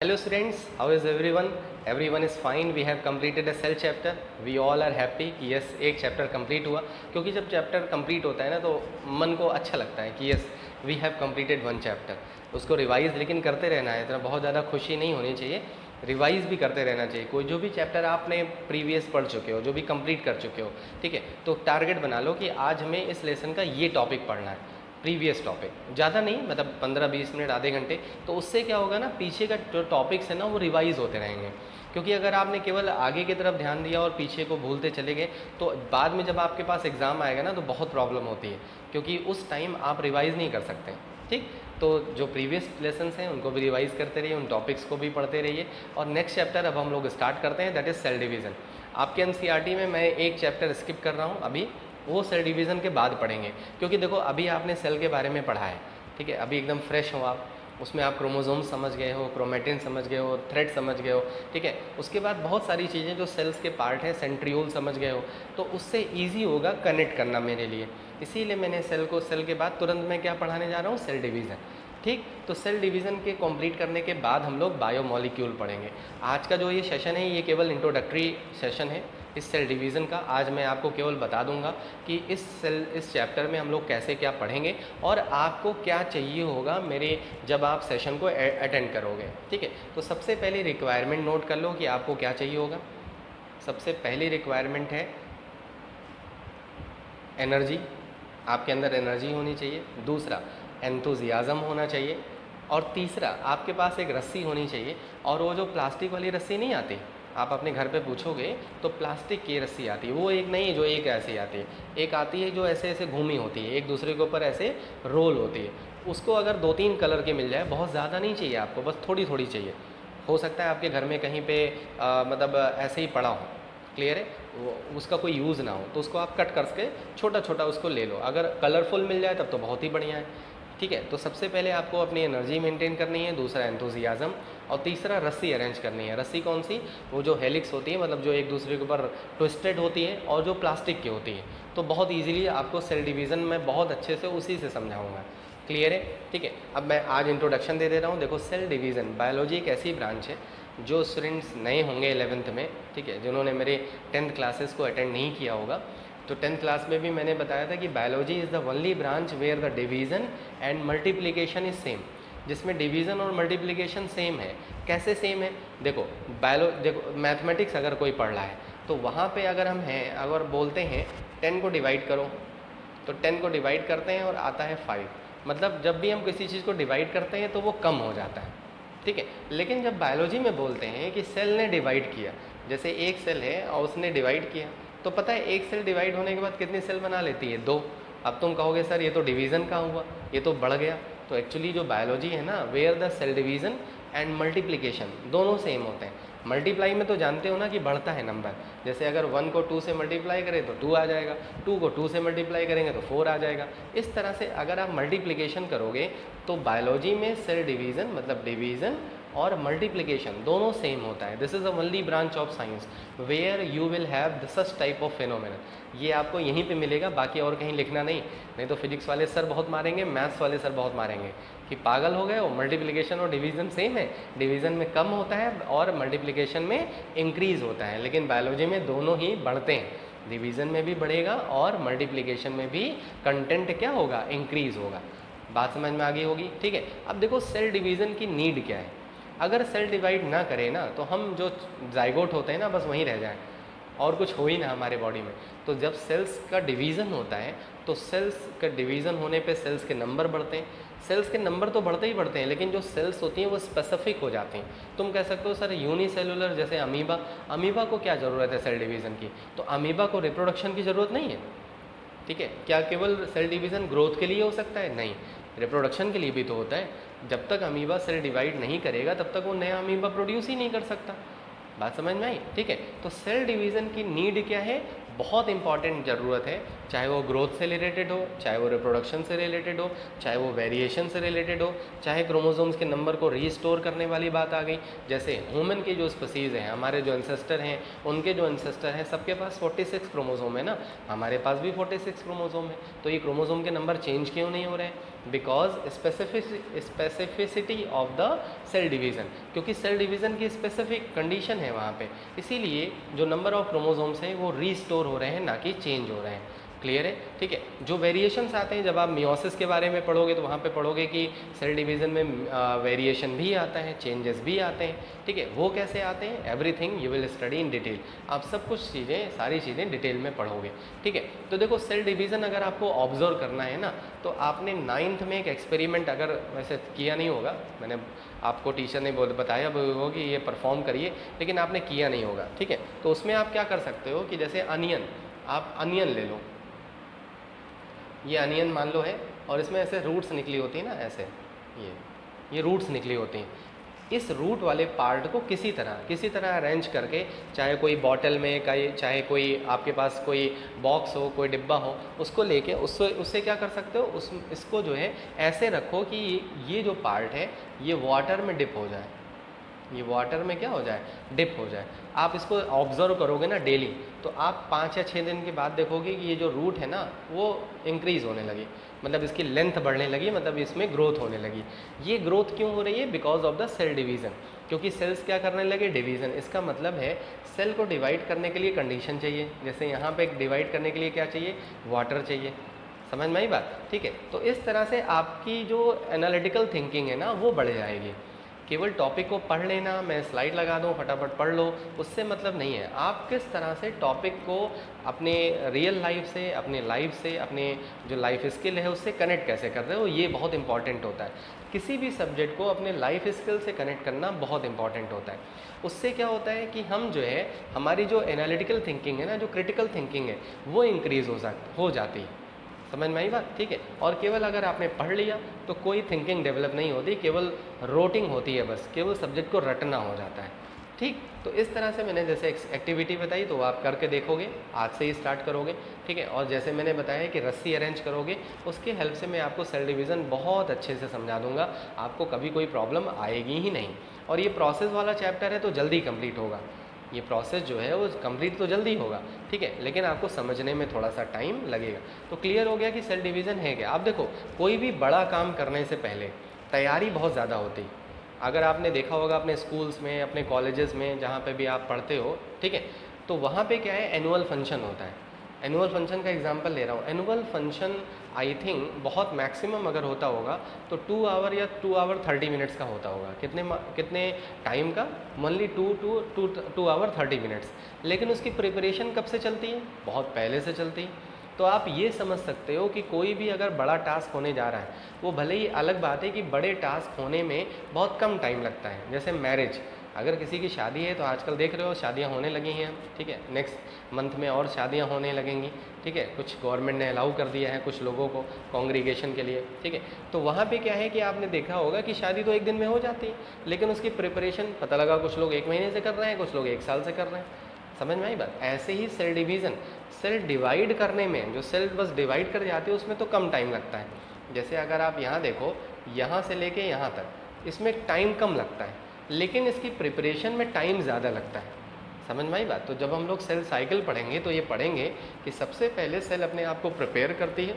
Hello students, how is everyone? Everyone is fine. We have completed a cell chapter. We all are happy कि yes एक chapter complete हुआ, क्योंकि जब chapter complete होता है ना तो मन को अच्छा लगता है कि yes we have completed one chapter. उसको रिवाइज लेकिन करते रहना है, इतना बहुत ज़्यादा खुशी नहीं होनी चाहिए, रिवाइज भी करते रहना चाहिए। कोई जो भी चैप्टर आपने प्रीवियस पढ़ चुके हो, जो भी कंप्लीट कर चुके हो, ठीक है, तो टारगेट बना लो कि आज हमें इस लेसन का ये टॉपिक पढ़ना है, प्रीवियस टॉपिक, ज़्यादा नहीं, मतलब 15-20 मिनट आधे घंटे। तो उससे क्या होगा ना, पीछे का जो टॉपिक्स है ना वो रिवाइज होते रहेंगे। क्योंकि अगर आपने केवल आगे की तरफ ध्यान दिया और पीछे को भूलते चले गए तो बाद में जब आपके पास एग्ज़ाम आएगा ना तो बहुत प्रॉब्लम होती है, क्योंकि उस टाइम आप रिवाइज़ नहीं कर सकते। ठीक, तो जो प्रीवियस लेसन्स हैं उनको भी रिवाइज़ करते रहिए, उन टॉपिक्स को भी पढ़ते रहिए। और नेक्स्ट चैप्टर अब हम लोग स्टार्ट करते हैं, दैट इज़ सेल डिवीज़न। आपके एनसीईआरटी में मैं एक चैप्टर स्किप कर रहा हूँ अभी, वो सेल डिवीज़न के बाद पढ़ेंगे। क्योंकि देखो अभी आपने सेल के बारे में पढ़ा है, ठीक है, अभी एकदम फ्रेश हो आप, उसमें आप क्रोमोसोम समझ गए हो, क्रोमेटिन समझ गए हो, थ्रेड समझ गए हो, ठीक है। उसके बाद बहुत सारी चीज़ें जो सेल्स के पार्ट हैं, सेंट्रियोल समझ गए हो, तो उससे ईजी होगा कनेक्ट करना मेरे लिए। इसीलिए मैंने सेल के बाद तुरंत मैं क्या पढ़ाने जा रहा हूँ, सेल डिवीज़न। ठीक, तो सेल डिवीज़न के कंप्लीट करने के बाद हम लोग बायोमोलिक्यूल पढ़ेंगे। आज का जो ये सेशन है ये केवल इंट्रोडक्टरी सेशन है इस सेल डिवीज़न का। आज मैं आपको केवल बता दूंगा कि इस चैप्टर में हम लोग कैसे क्या पढ़ेंगे और आपको क्या चाहिए होगा मेरे जब आप सेशन को अटेंड करोगे। ठीक है, तो सबसे पहले रिक्वायरमेंट नोट कर लो कि आपको क्या चाहिए होगा। सबसे पहली रिक्वायरमेंट है एनर्जी, आपके अंदर एनर्जी होनी चाहिए। दूसरा एंथुजियाज़म होना चाहिए। और तीसरा आपके पास एक रस्सी होनी चाहिए, और वो जो प्लास्टिक वाली रस्सी नहीं आती, आप अपने घर पे पूछोगे तो प्लास्टिक की रस्सी आती है, वो एक नहीं जो एक ऐसी आती है, एक आती है जो ऐसे ऐसे घूमी होती है, एक दूसरे के ऊपर ऐसे रोल होती है। उसको अगर 2-3 कलर की मिल जाए, बहुत ज़्यादा नहीं चाहिए आपको, बस थोड़ी थोड़ी चाहिए। हो सकता है आपके घर में कहीं पे मतलब ऐसे ही पड़ा हो, क्लियर है, वो उसका कोई यूज़ ना हो, तो उसको आप कट करके छोटा छोटा उसको ले लो। अगर कलरफुल मिल जाए तब तो बहुत ही बढ़िया है। ठीक है, तो सबसे पहले आपको अपनी एनर्जी मेंटेन करनी है, दूसरा एंथुजियाज़म, और तीसरा रस्सी अरेंज करनी है। रस्सी कौन सी, वो जो हेलिक्स होती है, मतलब जो एक दूसरे के ऊपर ट्विस्टेड होती है और जो प्लास्टिक की होती है। तो बहुत ईजिली आपको सेल डिवीज़न में बहुत अच्छे से उसी से समझाऊँगा, क्लियर है। ठीक है, अब मैं आज इंट्रोडक्शन दे रहा हूँ। देखो सेल डिवीज़न, बायोलॉजी एक ऐसी ब्रांच है जो स्टूडेंट्स नए होंगे 11th में, ठीक है, जिन्होंने मेरे 10th क्लासेस को अटेंड नहीं किया होगा, तो 10th क्लास में भी मैंने बताया था कि biology is the only branch where the division and multiplication is same, जिसमें डिवीज़न और मल्टीप्लिकेशन सेम है। कैसे सेम है, देखो देखो मैथमेटिक्स अगर कोई पढ़ रहा है तो वहाँ पे अगर हम हैं, अगर बोलते हैं 10 को डिवाइड करो, तो 10 को डिवाइड करते हैं और आता है 5, मतलब जब भी हम किसी चीज़ को डिवाइड करते हैं तो वो कम हो जाता है। ठीक है, लेकिन जब बायोलॉजी में बोलते हैं कि सेल ने डिवाइड किया, जैसे एक सेल है और उसने डिवाइड किया, तो पता है एक सेल डिवाइड होने के बाद कितनी सेल बना लेती है, 2। अब तुम कहोगे सर ये तो डिवीज़न का हुआ, ये तो बढ़ गया। तो एक्चुअली जो बायोलॉजी है ना, where the cell division and multiplication दोनों सेम होते हैं। मल्टीप्लाई में तो जानते हो ना कि बढ़ता है नंबर, जैसे अगर 1 को 2 से मल्टीप्लाई करें तो 2 आ जाएगा, 2 को 2 से मल्टीप्लाई करेंगे तो 4 आ जाएगा। इस तरह से अगर आप मल्टीप्लिकेशन करोगे तो बायोलॉजी में सेल डिवीज़न मतलब डिवीज़न और मल्टीप्लिकेशन दोनों सेम होता है। This is the only branch of science where you will have such type of phenomena. ये आपको यहीं पे मिलेगा, बाकी और कहीं लिखना नहीं तो फिजिक्स वाले सर बहुत मारेंगे, मैथ्स वाले सर बहुत मारेंगे कि पागल हो गए हो, मल्टीप्लिकेशन और डिवीज़न सेम है, डिवीज़न में कम होता है और मल्टीप्लिकेशन में इंक्रीज़ होता है, लेकिन बायोलॉजी में दोनों ही बढ़ते हैं, डिवीज़न में भी बढ़ेगा और मल्टीप्लिकेशन में भी कंटेंट क्या होगा, इंक्रीज़ होगा। बात समझ में आ गई होगी। ठीक है, अब देखो सेल डिवीज़न की नीड क्या है। अगर सेल डिवाइड ना करें ना तो हम जो जाइगोट होते हैं ना बस वहीं रह जाएं और कुछ हो ही ना हमारे बॉडी में। तो जब सेल्स का डिवीज़न होता है तो सेल्स का डिवीज़न होने पे सेल्स के नंबर बढ़ते हैं। सेल्स के नंबर तो बढ़ते ही बढ़ते हैं, लेकिन जो सेल्स होती हैं वो स्पेसिफिक हो जाती हैं। तुम कह सकते हो सर यूनिसेलुलर, जैसे अमीबा को क्या ज़रूरत है सेल डिवीज़न की, तो अमीबा को रिप्रोडक्शन की ज़रूरत नहीं है। ठीक है, क्या केवल सेल डिवीज़न ग्रोथ के लिए हो सकता है, नहीं, रिप्रोडक्शन के लिए भी तो होता है। जब तक अमीबा सेल डिवाइड नहीं करेगा तब तक वो नया अमीबा प्रोड्यूस ही नहीं कर सकता। बात समझ में आई। ठीक है, तो सेल डिवीज़न की नीड क्या है, बहुत इंपॉर्टेंट ज़रूरत है चाहे वो ग्रोथ से रिलेटेड हो, चाहे वो रिप्रोडक्शन से रिलेटेड हो, चाहे वो वेरिएशन से रिलेटेड हो, चाहे क्रोमोसोम्स के नंबर को रीस्टोर करने वाली बात आ गई। जैसे ह्यूमन की जो स्पीसीज़ हैं, हमारे जो एंसेस्टर हैं, उनके जो एंसेस्टर हैं, सबके पास 46 क्रोमोसोम है ना, हमारे पास भी 46 क्रोमोसोम है। तो ये क्रोमोसोम के नंबर चेंज क्यों नहीं हो रहे हैं? Because specificity of the cell division, क्योंकि सेल डिवीज़न की स्पेसिफिक कंडीशन है वहाँ पे, इसीलिए जो नंबर ऑफ क्रोमोसोम्स हैं वो रीस्टोर हो रहे हैं, ना कि चेंज हो रहे हैं। क्लियर है? ठीक है। जो वेरिएशंस आते हैं, जब आप मियोसिस के बारे में पढ़ोगे तो वहाँ पे पढ़ोगे कि सेल डिवीज़न में वेरिएशन भी आता है, चेंजेस भी आते हैं। ठीक है, वो कैसे आते हैं? Everything you will study in detail. आप सब कुछ चीज़ें, सारी चीज़ें डिटेल में पढ़ोगे। ठीक है, तो देखो सेल डिवीज़न अगर आपको ऑब्जर्व करना है ना, तो आपने 9th में एक एक्सपेरिमेंट अगर वैसे किया नहीं होगा, मैंने आपको टीचर ने बताया वो कि ये परफॉर्म करिए, लेकिन आपने किया नहीं होगा। ठीक है, तो उसमें आप क्या कर सकते हो कि जैसे अनियन, आप अनियन ले लो, ये अनियन मान लो है, और इसमें ऐसे रूट्स निकली होती है ना, ऐसे ये रूट्स निकली होती हैं। इस रूट वाले पार्ट को किसी तरह अरेंज करके, चाहे कोई बॉटल में, चाहे कोई आपके पास कोई बॉक्स हो, कोई डिब्बा हो, उसको लेके उससे क्या कर सकते हो, इसको जो है ऐसे रखो कि ये जो पार्ट है ये वाटर में डिप हो जाए, ये वाटर में क्या हो जाए, डिप हो जाए। आप इसको ऑब्जर्व करोगे ना डेली, तो आप 5 या 6 दिन के बाद देखोगे कि ये जो रूट है ना वो इंक्रीज़ होने लगी, मतलब इसकी लेंथ बढ़ने लगी, मतलब इसमें ग्रोथ होने लगी। ये ग्रोथ क्यों हो रही है? Because of the cell division, क्योंकि सेल्स क्या करने लगे, डिवीज़न। इसका मतलब है सेल को डिवाइड करने के लिए कंडीशन चाहिए। जैसे यहाँ पे डिवाइड करने के लिए क्या चाहिए, वाटर चाहिए। समझ में आई बात? ठीक है, तो इस तरह से आपकी जो एनालिटिकल थिंकिंग है ना वो बढ़ जाएगी। केवल टॉपिक को पढ़ लेना, मैं स्लाइड लगा दूँ फटाफट पढ़ लो, उससे मतलब नहीं है। आप किस तरह से टॉपिक को अपने रियल लाइफ से, अपने लाइफ से, अपने जो लाइफ स्किल है उससे कनेक्ट कैसे कर रहे हो, ये बहुत इंपॉर्टेंट होता है। किसी भी सब्जेक्ट को अपने लाइफ स्किल से कनेक्ट करना बहुत इंपॉर्टेंट होता है। उससे क्या होता है कि हम जो है, हमारी जो एनालिटिकल थिंकिंग है ना, जो क्रिटिकल थिंकिंग है, वो इंक्रीज़ हो जाती है। समझ में आई बात? ठीक है, और केवल अगर आपने पढ़ लिया तो कोई थिंकिंग डेवलप नहीं होती, केवल रोटिंग होती है, बस केवल सब्जेक्ट को रटना हो जाता है। ठीक, तो इस तरह से मैंने जैसे एक्टिविटी बताई तो आप करके देखोगे, आज से ही स्टार्ट करोगे। ठीक है, और जैसे मैंने बताया कि रस्सी अरेंज करोगे, उसके हेल्प से मैं आपको सेल डिवीज़न बहुत अच्छे से समझा दूंगा, आपको कभी कोई प्रॉब्लम आएगी ही नहीं। और ये प्रोसेस वाला चैप्टर है तो जल्दी कंप्लीट होगा, ये प्रोसेस जो है वो कंप्लीट तो जल्दी होगा। ठीक है, लेकिन आपको समझने में थोड़ा सा टाइम लगेगा। तो क्लियर हो गया कि सेल डिवीज़न है क्या। आप देखो, कोई भी बड़ा काम करने से पहले तैयारी बहुत ज़्यादा होती है। अगर आपने देखा होगा अपने स्कूल्स में, अपने कॉलेजेस में, जहाँ पे भी आप पढ़ते हो, ठीक है, तो वहाँ पे क्या है, एनुअल फंक्शन होता है। एनुअल फंक्शन का एग्जांपल ले रहा हूँ। एनुअल फंक्शन आई थिंक बहुत मैक्सिमम अगर होता होगा तो 2 आवर या 2 आवर 30 मिनट्स का होता होगा। कितने टाइम का? Only 2 hour 30 minutes. लेकिन उसकी प्रिपरेशन कब से चलती है? बहुत पहले से चलती है। तो आप ये समझ सकते हो कि कोई भी अगर बड़ा टास्क होने जा रहा है, वो भले ही अलग बात है कि बड़े टास्क होने में बहुत कम टाइम लगता है। जैसे मैरिज, अगर किसी की शादी है तो आजकल देख रहे हो शादियां होने लगी हैं। ठीक है, नेक्स्ट मंथ में और शादियां होने लगेंगी। ठीक है, कुछ गवर्नमेंट ने अलाउ कर दिया है कुछ लोगों को कॉन्ग्रीगेशन के लिए। ठीक है, तो वहाँ पे क्या है कि आपने देखा होगा कि शादी तो एक दिन में हो जाती है, लेकिन उसकी प्रिपरेशन पता लगा कुछ लोग 1 महीने से कर रहे हैं, कुछ लोग 1 साल से कर रहे हैं। समझ में आई बात? ऐसे ही सेल डिवीज़न, सेल डिवाइड करने में, जो सेल बस डिवाइड कर जाती है उसमें तो कम टाइम लगता है। जैसे अगर आप यहाँ देखो, यहाँ से लेके यहाँ तक इसमें टाइम कम लगता है, लेकिन इसकी प्रिपरेशन में टाइम ज़्यादा लगता है। समझ में आई बात? तो जब हम लोग सेल साइकिल पढ़ेंगे तो ये पढ़ेंगे कि सबसे पहले सेल अपने आप को प्रिपेयर करती है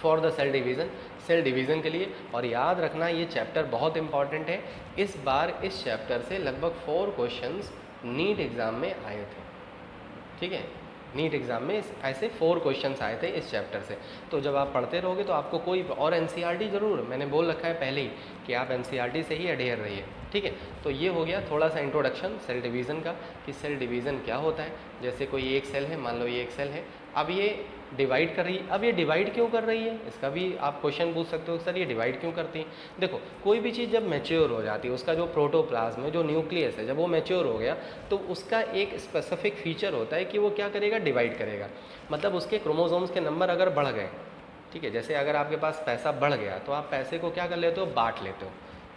फॉर द सेल डिवीज़न के लिए। और याद रखना ये चैप्टर बहुत इंपॉर्टेंट है। इस बार इस चैप्टर से लगभग 4 क्वेश्चंस नीट एग्ज़ाम में आए थे। ठीक है, नीट एग्ज़ाम में ऐसे 4 क्वेश्चंस आए थे इस चैप्टर से। तो जब आप पढ़ते रहोगे तो आपको कोई और एनसीईआरटी ज़रूर, मैंने बोल रखा है पहले ही कि आप एनसीईआरटी से ही अडेयर रहिए। ठीक है, तो ये हो गया थोड़ा सा इंट्रोडक्शन सेल डिवीज़न का कि सेल डिवीज़न क्या होता है। जैसे कोई एक सेल है, मान लो ये एक सेल है, अब ये डिवाइड कर रही है। अब ये डिवाइड क्यों कर रही है, इसका भी आप क्वेश्चन पूछ सकते हो, सर ये डिवाइड क्यों करती है। देखो, कोई भी चीज़ जब मैच्योर हो जाती है, उसका जो प्रोटोप्लाज्म है, जो न्यूक्लियस है, जब वो मैच्योर हो गया तो उसका एक स्पेसिफिक फीचर होता है कि वो क्या करेगा, डिवाइड करेगा। मतलब उसके क्रोमोसोम्स के नंबर अगर बढ़ गए, ठीक है, जैसे अगर आपके पास पैसा बढ़ गया तो आप पैसे को क्या कर लेते हो, बांट लेते हो।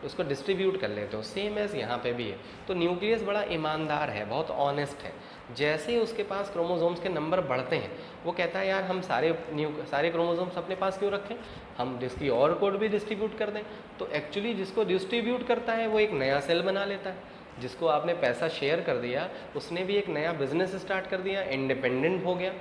उसको डिस्ट्रीब्यूट कर लेते हो। सेम एज यहाँ पे भी है। तो न्यूक्लियस बड़ा ईमानदार है, बहुत ऑनेस्ट है। जैसे ही उसके पास क्रोमोसोम्स के नंबर बढ़ते हैं, वो कहता है यार हम सारे क्रोमोसोम्स अपने पास क्यों रखें, हम इसकी और कोड भी डिस्ट्रीब्यूट कर दें। तो एक्चुअली जिसको डिस्ट्रीब्यूट करता है वो एक नया सेल बना लेता है। जिसको आपने पैसा शेयर कर दिया उसने भी एक नया बिजनेस स्टार्ट कर दिया, इंडिपेंडेंट हो गया।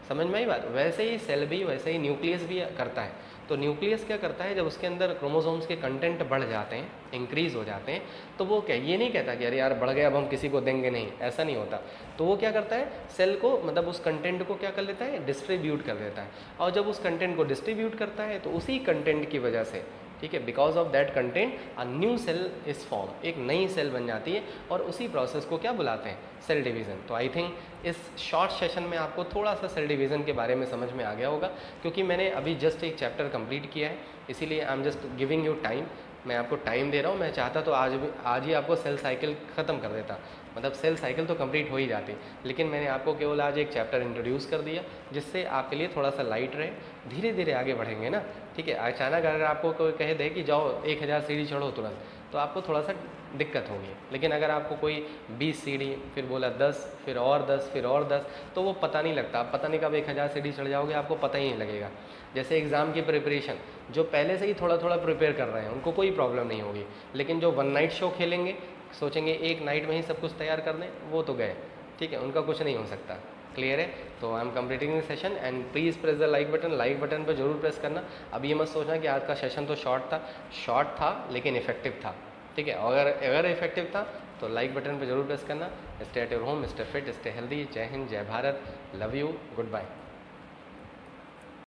समझ में आई बात। वैसे ही सेल भी, वैसे ही न्यूक्लियस भी करता है। तो न्यूक्लियस क्या करता है, जब उसके अंदर क्रोमोसोम्स के कंटेंट बढ़ जाते हैं, इंक्रीज हो जाते हैं, तो वो क्या ये नहीं कहता कि अरे यार बढ़ गया अब हम किसी को देंगे नहीं, ऐसा नहीं होता। तो वो क्या करता है, सेल को मतलब उस कंटेंट को क्या कर लेता है, डिस्ट्रीब्यूट कर देता है। और जब उस कंटेंट को डिस्ट्रीब्यूट करता है तो उसी कंटेंट की वजह से, ठीक है, because of that content a new cell is form, एक नई सेल बन जाती है। और उसी प्रोसेस को क्या बुलाते हैं, सेल डिवीज़न। तो आई थिंक इस शॉर्ट सेशन में आपको थोड़ा सा सेल डिवीज़न के बारे में समझ में आ गया होगा, क्योंकि मैंने अभी जस्ट एक चैप्टर कंप्लीट किया है, इसीलिए I am just giving you time. मैं आपको टाइम दे रहा हूँ। मैं चाहता तो आज ही आपको सेल साइकिल ख़त्म कर देता, मतलब सेल साइकिल तो कंप्लीट हो ही जाती, लेकिन मैंने आपको केवल आज एक चैप्टर इंट्रोड्यूस कर दिया, जिससे आपके लिए थोड़ा सा लाइट रहे। धीरे धीरे आगे बढ़ेंगे ना, ठीक है। अचानक अगर आपको कोई कहे दे कि जाओ 1000 सीढ़ी चढ़ो तुरंत, तो आपको थोड़ा सा दिक्कत होगी। लेकिन अगर आपको कोई 20 सीढ़ी, फिर बोला 10, फिर और 10, फिर और 10, तो वो पता नहीं लगता। आप पता नहीं कब 1000 सीढ़ी चढ़ जाओगे, आपको पता ही नहीं लगेगा। जैसे एग्ज़ाम की प्रिपरेशन, जो पहले से ही थोड़ा थोड़ा प्रिपेयर कर रहे हैं उनको कोई प्रॉब्लम नहीं होगी, लेकिन जो वन नाइट शो खेलेंगे, सोचेंगे एक नाइट में ही सब कुछ तैयार कर दें, वो तो गए, ठीक है, उनका कुछ नहीं हो सकता। क्लियर है। तो I am completing this session and please press the like button पर जरूर प्रेस करना। अब ये मत सोचना कि आज का सेशन तो शॉर्ट था लेकिन इफेक्टिव था, ठीक है। अगर इफेक्टिव था तो लाइक बटन पर जरूर प्रेस करना। Stay at your home, stay fit, stay healthy. जय हिंद, जय Bharat, love you, good bye.